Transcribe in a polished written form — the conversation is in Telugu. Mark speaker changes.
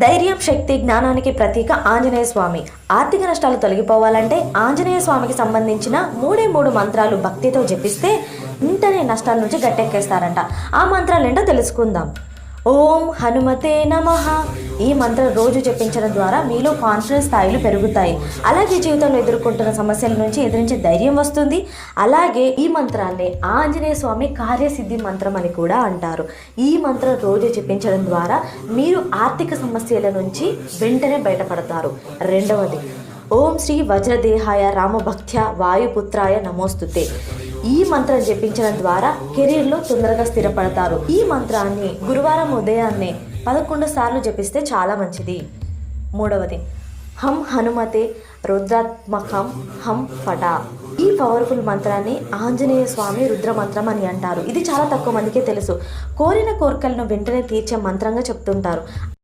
Speaker 1: ధైర్యం, శక్తి, జ్ఞానానికి ప్రతీక ఆంజనేయ స్వామి. ఆర్థిక నష్టాలు తొలగిపోవాలంటే ఆంజనేయ స్వామికి సంబంధించిన మూడు మంత్రాలు భక్తితో జపిస్తే వెంటనే నష్టాల నుంచి గట్టెక్కేస్తారంట. ఆ మంత్రాలు ఏంటో తెలుసుకుందాం. ఓం హనుమతే నమః. ఈ మంత్రం రోజు జపించడం ద్వారా మీలో కాన్ఫిడెన్స్ స్థాయిలు పెరుగుతాయి. అలాగే జీవితంలో ఎదుర్కొంటున్న సమస్యల నుంచి ఎదిరించే ధైర్యం వస్తుంది. అలాగే ఈ మంత్రాన్ని ఆంజనేయ స్వామి కార్యసిద్ధి మంత్రం అని కూడా అంటారు. ఈ మంత్రం రోజు జపించడం ద్వారా మీరు ఆర్థిక సమస్యల నుంచి వెంటనే బయటపడతారు. రెండవది, ఓం శ్రీ వజ్రదేహాయ రామభక్త్య వాయుపుత్రాయ నమోస్తుతే. ఈ మంత్రం జపించడం ద్వారా కెరీర్లో తొందరగా స్థిరపడతారు. ఈ మంత్రాన్ని గురువారం ఉదయాన్నే 11 సార్లు జపిస్తే చాలా మంచిది. మూడవది, హం హనుమతే రుద్రాత్మకం హం ఫటా. ఈ పవర్ఫుల్ మంత్రాన్ని ఆంజనేయ స్వామి రుద్ర మంత్రం అని అంటారు. ఇది చాలా తక్కువ మందికే తెలుసు. కోరిన కోరికలను వెంటనే తీర్చే మంత్రంగా చెప్తుంటారు.